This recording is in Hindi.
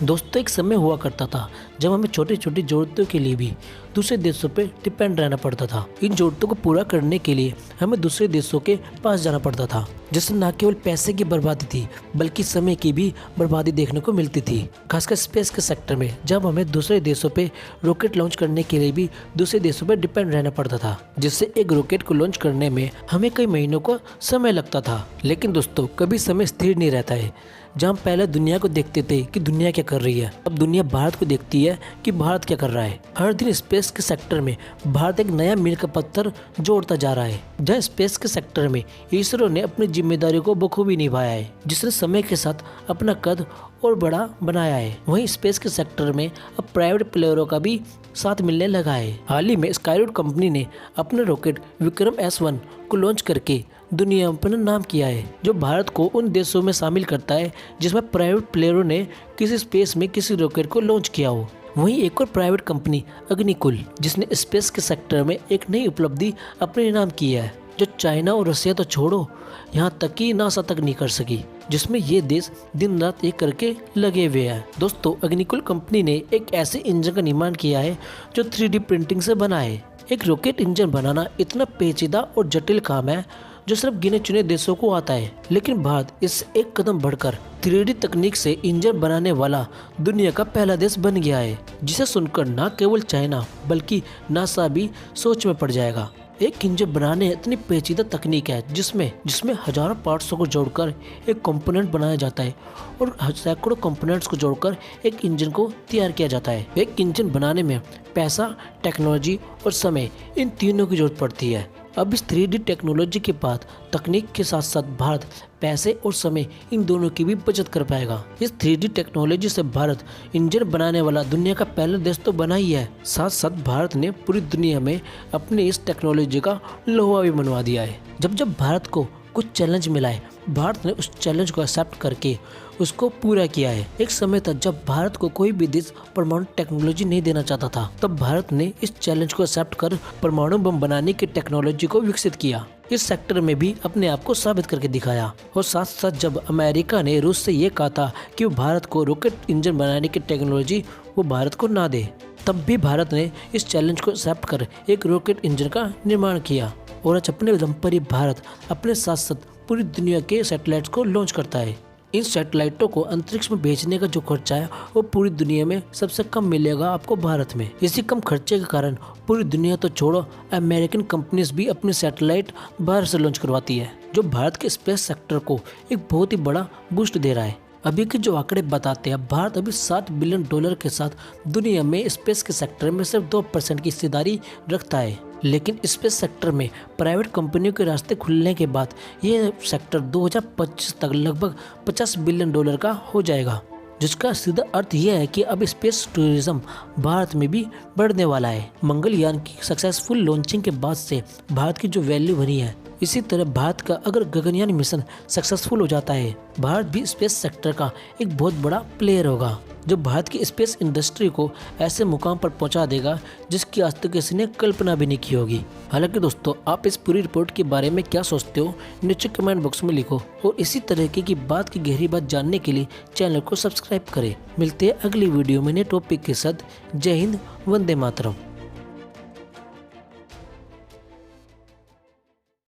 दोस्तों एक समय हुआ करता था जब हमें छोटी छोटी ज़रूरतों के लिए भी दूसरे देशों पे डिपेंड रहना पड़ता था। इन ज़रूरतों को पूरा करने के लिए हमें दूसरे देशों के पास जाना पड़ता था, जिससे न केवल पैसे की बर्बादी थी बल्कि समय की भी बर्बादी देखने को मिलती थी। खासकर स्पेस के सेक्टर में जब हमें दूसरे देशों पे रॉकेट लॉन्च करने के लिए भी दूसरे देशों पे डिपेंड रहना पड़ता था, जिससे एक रॉकेट को लॉन्च करने में हमें कई महीनों का समय लगता था। लेकिन दोस्तों कभी समय स्थिर नहीं रहता है। जहाँ हम पहले दुनिया को देखते थे कि दुनिया क्या कर रही है, अब दुनिया भारत को देखती है कि भारत क्या कर रहा है। हर दिन स्पेस के सेक्टर में भारत एक नया मील का पत्थर जोड़ता जा रहा है। जहाँ स्पेस के सेक्टर में इसरो ने अपनी जिम्मेदारी को बखूबी निभाया है, जिसने समय के साथ अपना कद और बड़ा बनाया है। वहीं स्पेस के सेक्टर में अब प्राइवेट प्लेयरों का भी साथ मिलने लगा है। हाल ही में स्काईरूट कंपनी ने अपने रॉकेट विक्रम S1 को लॉन्च करके दुनिया में अपना नाम किया है, जो भारत को उन देशों में शामिल करता है जिसमें प्राइवेट प्लेयरों ने किसी स्पेस में किसी रॉकेट को लॉन्च किया हो। वहीं एक और प्राइवेट कंपनी अग्निकुल, जिसने स्पेस के सेक्टर में एक नई उपलब्धि अपने नाम की है, जो चाइना और रसिया तो छोड़ो यहाँ तक कि नासा तक नहीं कर सकी, जिसमें ये देश दिन रात एक करके लगे हुए हैं। दोस्तों अग्निकुल कंपनी ने एक ऐसे इंजन का निर्माण किया है जो 3D प्रिंटिंग से बना है। एक रॉकेट इंजन बनाना इतना पेचीदा और जटिल काम है जो सिर्फ गिने चुने देशों को आता है, लेकिन भारत इससे एक कदम बढ़कर 3D तकनीक से इंजन बनाने वाला दुनिया का पहला देश बन गया है, जिसे सुनकर न केवल चाइना बल्कि नासा भी सोच में पड़ जाएगा। एक इंजन बनाने इतनी पेचीदा तकनीक है जिसमें हजारों पार्ट्सों को जोड़कर एक कंपोनेंट बनाया जाता है और सैकड़ों कंपोनेंट्स को जोड़कर एक इंजन को तैयार किया जाता है। एक इंजन बनाने में पैसा, टेक्नोलॉजी और समय, इन तीनों की जरूरत पड़ती है। अब इस 3D टेक्नोलॉजी के बाद तकनीक के साथ साथ भारत पैसे और समय, इन दोनों की भी बचत कर पाएगा। इस 3D टेक्नोलॉजी से भारत इंजन बनाने वाला दुनिया का पहला देश तो बना ही है, साथ साथ भारत ने पूरी दुनिया में अपने इस टेक्नोलॉजी का लोहा भी मनवा दिया है। जब भारत को कुछ चैलेंज मिला है, भारत ने उस चैलेंज को एक्सेप्ट करके उसको पूरा किया है। एक समय था जब भारत को कोई भी देश परमाणु टेक्नोलॉजी नहीं देना चाहता था, तब भारत ने इस चैलेंज को एक्सेप्ट कर परमाणु बम बनाने की टेक्नोलॉजी को विकसित किया। इस सेक्टर में भी अपने आप को साबित करके दिखाया। और साथ साथ जब अमेरिका ने रूस से ये कहा था कि वो भारत को रॉकेट इंजन बनाने की टेक्नोलॉजी वो भारत को ना दे, तब भी भारत ने इस चैलेंज को एक्सेप्ट कर एक रॉकेट इंजन का निर्माण किया। और आज अपने दम पर ही भारत अपने साथ साथ पूरी दुनिया के सैटेलाइट्स को लॉन्च करता है। इन सैटेलाइटों को अंतरिक्ष में भेजने का जो खर्चा है वो पूरी दुनिया में सबसे कम मिलेगा आपको भारत में। इसी कम खर्चे के कारण पूरी दुनिया तो छोड़ो, अमेरिकन कंपनीज भी अपनी सैटेलाइट बाहर से लॉन्च करवाती है, जो भारत के स्पेस सेक्टर को एक बहुत ही बड़ा बूस्ट दे रहा है। अभी के जो आंकड़े बताते हैं, भारत अभी $7 बिलियन के साथ दुनिया में स्पेस के सेक्टर में सिर्फ 2% की हिस्सेदारी रखता है। लेकिन स्पेस सेक्टर में प्राइवेट कंपनियों के रास्ते खुलने के बाद ये सेक्टर 2025 तक लगभग $50 बिलियन का हो जाएगा, जिसका सीधा अर्थ यह है कि अब स्पेस टूरिज्म भारत में भी बढ़ने वाला है। मंगलयान की सक्सेसफुल लॉन्चिंग के बाद से भारत की जो वैल्यू बनी है, इसी तरह भारत का अगर गगनयान मिशन सक्सेसफुल हो जाता है, भारत भी स्पेस सेक्टर का एक बहुत बड़ा प्लेयर होगा, जो भारत की स्पेस इंडस्ट्री को ऐसे मुकाम पर पहुंचा देगा जिसकी आज तक किसी ने कल्पना भी नहीं की होगी। हालांकि दोस्तों आप इस पूरी रिपोर्ट के बारे में क्या सोचते हो नीचे कमेंट बॉक्स में लिखो, और इसी तरह की बात की गहरी बात जानने के लिए चैनल को सब्सक्राइब करें। मिलते हैं अगली वीडियो में नए टॉपिक के साथ। जय हिंद, वंदे मातरम।